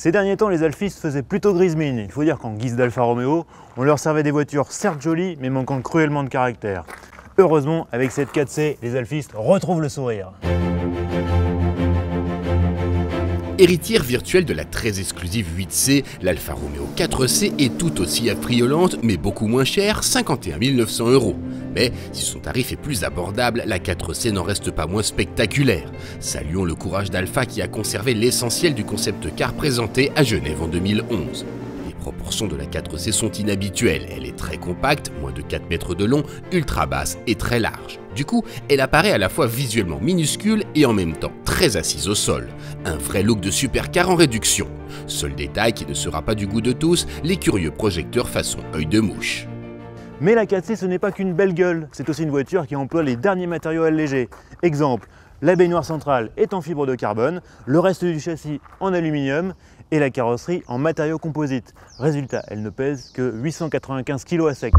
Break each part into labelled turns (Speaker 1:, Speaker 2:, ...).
Speaker 1: Ces derniers temps, les alfistes faisaient plutôt grise mine. Il faut dire qu'en guise d'Alfa Romeo, on leur servait des voitures certes jolies, mais manquant cruellement de caractère. Heureusement, avec cette 4C, les alfistes retrouvent le sourire.
Speaker 2: Héritière virtuelle de la très exclusive 8C, l'Alfa Romeo 4C est tout aussi affriolante, mais beaucoup moins chère, 51 900 €. Mais si son tarif est plus abordable, la 4C n'en reste pas moins spectaculaire. Saluons le courage d'Alfa qui a conservé l'essentiel du concept car présenté à Genève en 2011. Les proportions de la 4C sont inhabituelles, elle est très compacte, moins de 4 mètres de long, ultra basse et très large. Du coup, elle apparaît à la fois visuellement minuscule et en même temps très assise au sol. Un vrai look de supercar en réduction. Seul détail qui ne sera pas du goût de tous, les curieux projecteurs façon œil de mouche.
Speaker 1: Mais la 4C, ce n'est pas qu'une belle gueule, c'est aussi une voiture qui emploie les derniers matériaux allégés. Exemple, la baignoire centrale est en fibre de carbone, le reste du châssis en aluminium et la carrosserie en matériaux composites. Résultat, elle ne pèse que 895 kg à sec.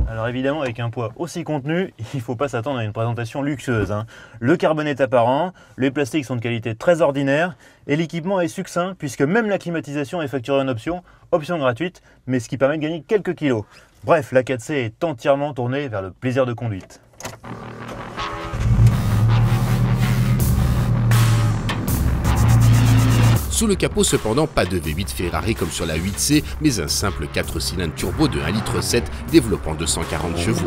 Speaker 1: Alors évidemment, avec un poids aussi contenu, il ne faut pas s'attendre à une présentation luxueuse. Le carbone est apparent, les plastiques sont de qualité très ordinaire et l'équipement est succinct puisque même la climatisation est facturée en option gratuite, mais ce qui permet de gagner quelques kilos. Bref, la 4C est entièrement tournée vers le plaisir de conduite.
Speaker 2: Sous le capot cependant, pas de V8 Ferrari comme sur la 8C, mais un simple 4 cylindres turbo de 1,7 litre développant 240 chevaux.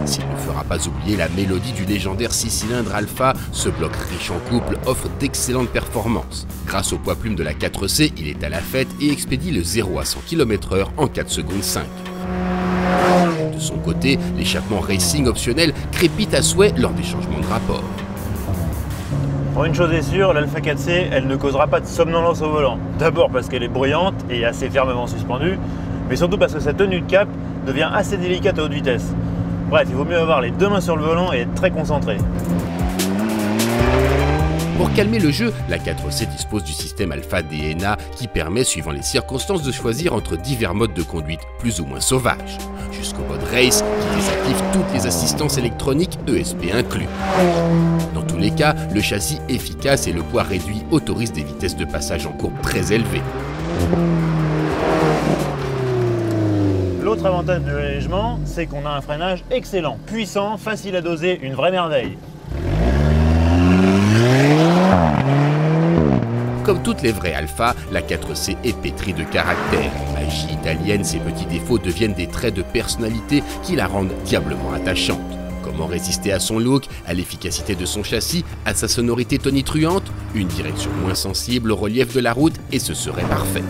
Speaker 2: S'il ne fera pas oublier la mélodie du légendaire 6 cylindres Alfa, ce bloc riche en couple offre d'excellentes performances. Grâce au poids plume de la 4C, il est à la fête et expédie le 0 à 100 km/h en 4 secondes 5. De son côté, l'échappement racing optionnel crépite à souhait lors des changements de rapport.
Speaker 1: Bon, une chose est sûre, l'Alfa 4C, elle ne causera pas de somnolence au volant. D'abord parce qu'elle est bruyante et assez fermement suspendue, mais surtout parce que sa tenue de cap devient assez délicate à haute vitesse. Bref, il vaut mieux avoir les deux mains sur le volant et être très concentré.
Speaker 2: Pour calmer le jeu, la 4C dispose du système Alpha DNA qui permet, suivant les circonstances, de choisir entre divers modes de conduite plus ou moins sauvages. Jusqu'au mode Race qui désactive toutes les assistances électroniques ESP inclus. Dans tous les cas, le châssis efficace et le poids réduit autorisent des vitesses de passage en courbe très élevées.
Speaker 1: L'autre avantage de l'allègement, c'est qu'on a un freinage excellent, puissant, facile à doser, une vraie merveille.
Speaker 2: Comme toutes les vraies Alpha, la 4C est pétrie de caractère. Magie italienne, ses petits défauts deviennent des traits de personnalité qui la rendent diablement attachante. Comment résister à son look, à l'efficacité de son châssis, à sa sonorité tonitruante? Une direction moins sensible au relief de la route et ce serait parfait.